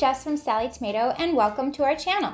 Jess from Sallie Tomato and welcome to our channel.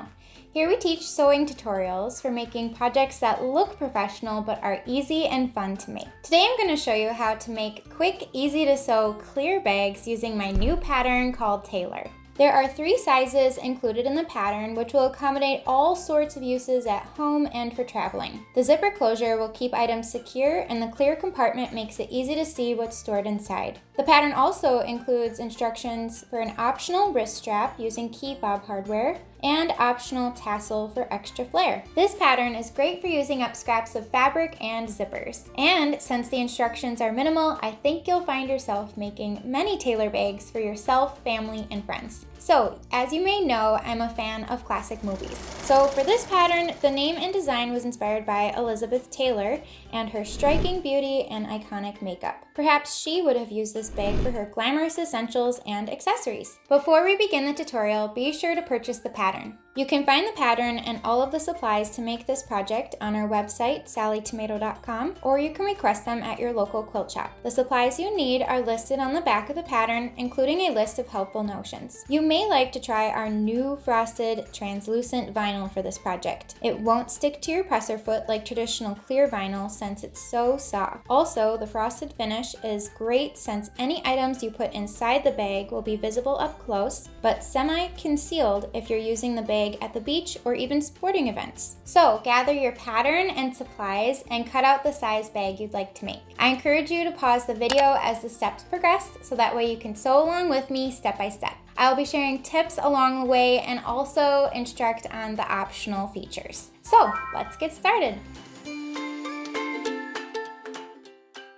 Here we teach sewing tutorials for making projects that look professional but are easy and fun to make. Today I'm going to show you how to make quick, easy to sew clear bags using my new pattern called Tailor. There are 3 sizes included in the pattern, which will accommodate all sorts of uses at home and for traveling. The zipper closure will keep items secure, and the clear compartment makes it easy to see what's stored inside. The pattern also includes instructions for an optional wrist strap using key fob hardware and optional tassel for extra flair. This pattern is great for using up scraps of fabric and zippers. And since the instructions are minimal, I think you'll find yourself making many tailor bags for yourself, family, and friends. So, as you may know, I'm a fan of classic movies. So for this pattern, the name and design was inspired by Elizabeth Taylor and her striking beauty and iconic makeup. Perhaps she would have used this bag for her glamorous essentials and accessories. Before we begin the tutorial, be sure to purchase the pattern. You can find the pattern and all of the supplies to make this project on our website, sallietomato.com, or you can request them at your local quilt shop. The supplies you need are listed on the back of the pattern, including a list of helpful notions. You may like to try our new frosted translucent vinyl for this project. It won't stick to your presser foot like traditional clear vinyl since it's so soft. Also, the frosted finish is great since any items you put inside the bag will be visible up close, but semi-concealed if you're using the bag at the beach or even sporting events. So gather your pattern and supplies and cut out the size bag you'd like to make. I encourage you to pause the video as the steps progress so that way you can sew along with me step by step. I'll be sharing tips along the way and also instruct on the optional features. So let's get started.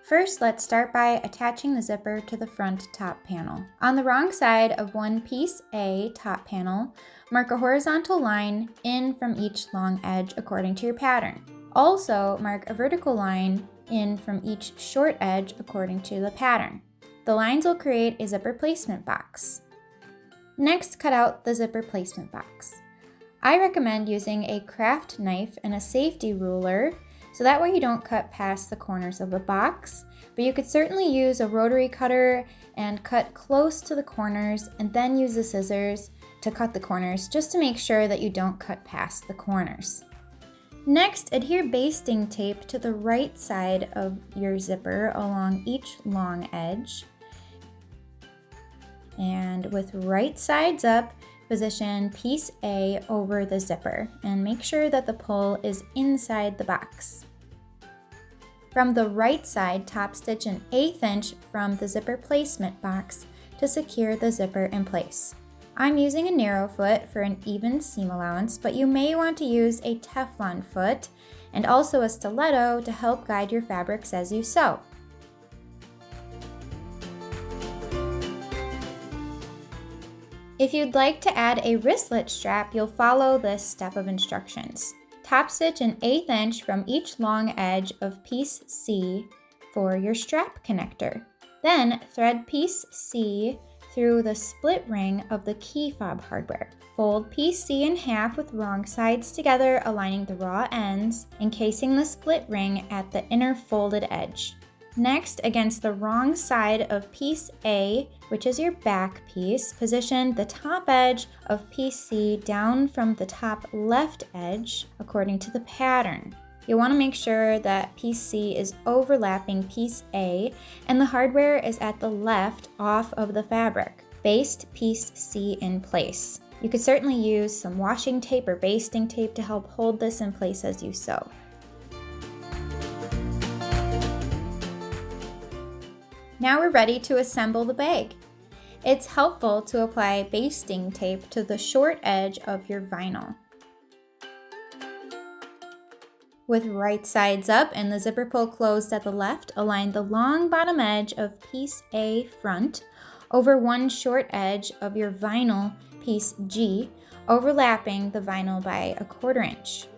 First, let's start by attaching the zipper to the front top panel. On the wrong side of one piece A top panel, mark a horizontal line in from each long edge according to your pattern. Also, mark a vertical line in from each short edge according to the pattern. The lines will create a zipper placement box. Next, cut out the zipper placement box. I recommend using a craft knife and a safety ruler so that way you don't cut past the corners of the box, but you could certainly use a rotary cutter and cut close to the corners and then use the scissors to cut the corners just to make sure that you don't cut past the corners. Next, adhere basting tape to the right side of your zipper along each long edge. And with right sides up, position piece A over the zipper and make sure that the pull is inside the box. From the right side, top stitch an 1/8 inch from the zipper placement box to secure the zipper in place. I'm using a narrow foot for an even seam allowance, but you may want to use a Teflon foot and also a stiletto to help guide your fabrics as you sew. If you'd like to add a wristlet strap, you'll follow this step of instructions. Top stitch an 1/8 inch from each long edge of piece C for your strap connector. Then thread piece C through the split ring of the key fob hardware. Fold piece C in half with wrong sides together, aligning the raw ends, encasing the split ring at the inner folded edge. Next, against the wrong side of piece A, which is your back piece, position the top edge of piece C down from the top left edge according to the pattern. You want to make sure that piece C is overlapping piece A and the hardware is at the left off of the fabric. Baste piece C in place. You could certainly use some washing tape or basting tape to help hold this in place as you sew. Now we're ready to assemble the bag. It's helpful to apply basting tape to the short edge of your vinyl. With right sides up and the zipper pull closed at the left, align the long bottom edge of piece A front over one short edge of your vinyl piece G, overlapping the vinyl by 1/4 inch.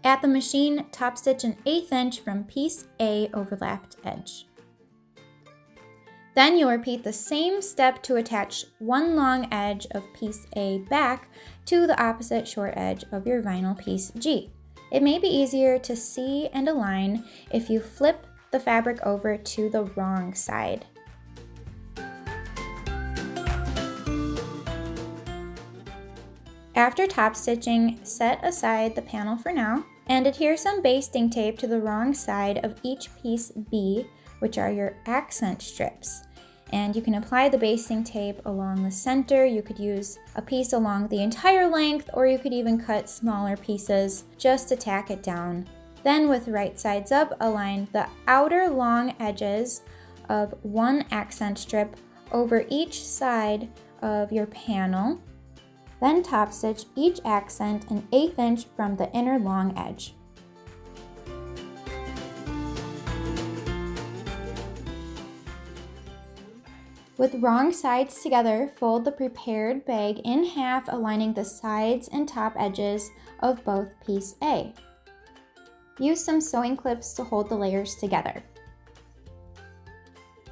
At the machine, top stitch an 1/8 inch from piece A overlapped edge. Then you'll repeat the same step to attach one long edge of piece A back to the opposite short edge of your vinyl piece G. It may be easier to see and align if you flip the fabric over to the wrong side. After top stitching, set aside the panel for now and adhere some basting tape to the wrong side of each piece B, which are your accent strips. And you can apply the basting tape along the center. You could use a piece along the entire length, or you could even cut smaller pieces just to tack it down. Then with right sides up, align the outer long edges of one accent strip over each side of your panel. Then top stitch each accent an 1/8 inch from the inner long edge. With wrong sides together, fold the prepared bag in half, aligning the sides and top edges of both piece A. Use some sewing clips to hold the layers together.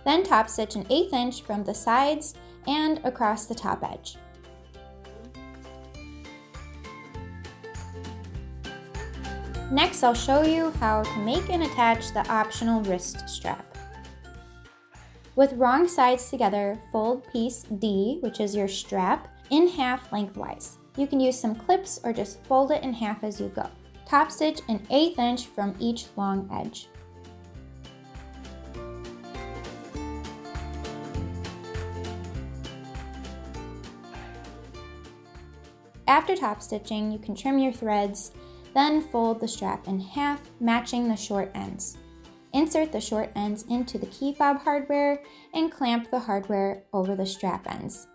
Then top stitch an 1/8 inch from the sides and across the top edge. Next, I'll show you how to make and attach the optional wrist strap. With wrong sides together, fold piece D, which is your strap, in half lengthwise. You can use some clips or just fold it in half as you go. Top stitch an 1/8 inch from each long edge. After top stitching, you can trim your threads, then fold the strap in half, matching the short ends. Insert the short ends into the key fob hardware and clamp the hardware over the strap ends.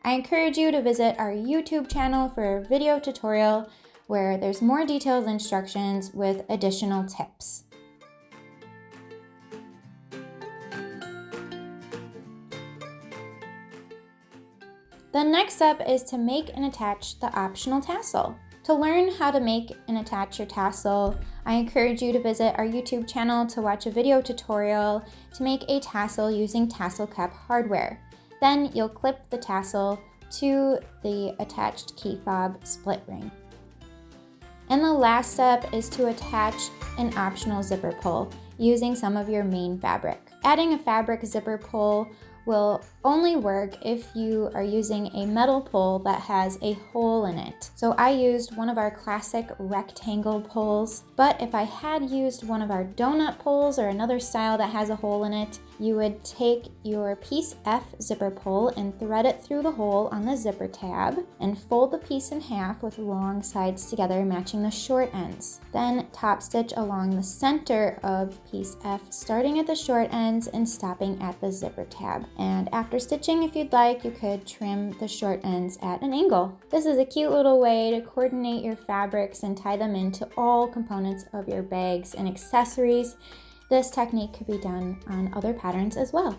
I encourage you to visit our YouTube channel for a video tutorial where there's more detailed instructions with additional tips. The next step is to make and attach the optional tassel. To learn how to make and attach your tassel, I encourage you to visit our YouTube channel to watch a video tutorial to make a tassel using tassel cap hardware. Then you'll clip the tassel to the attached key fob split ring. And the last step is to attach an optional zipper pull using some of your main fabric. Adding a fabric zipper pull will only work if you are using a metal pull that has a hole in it. So I used one of our classic rectangle pulls, but if I had used one of our donut pulls or another style that has a hole in it, you would take your piece F zipper pull and thread it through the hole on the zipper tab and fold the piece in half with long sides together, matching the short ends. Then top stitch along the center of piece F, starting at the short ends and stopping at the zipper tab. And after stitching, if you'd like, you could trim the short ends at an angle. This is a cute little way to coordinate your fabrics and tie them into all components of your bags and accessories. This technique could be done on other patterns as well.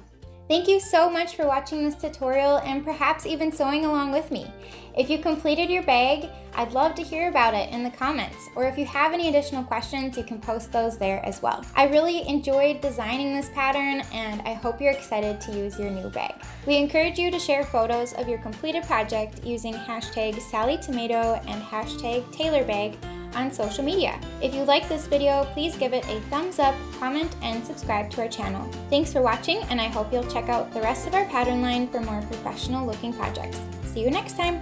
Thank you so much for watching this tutorial and perhaps even sewing along with me. If you completed your bag, I'd love to hear about it in the comments, or if you have any additional questions, you can post those there as well. I really enjoyed designing this pattern and I hope you're excited to use your new bag. We encourage you to share photos of your completed project using hashtag Sallie Tomato and hashtag TaylorBag on social media. If you like this video, please give it a thumbs up, comment, and subscribe to our channel. Thanks for watching, and I hope you'll check out the rest of our pattern line for more professional looking projects. See you next time.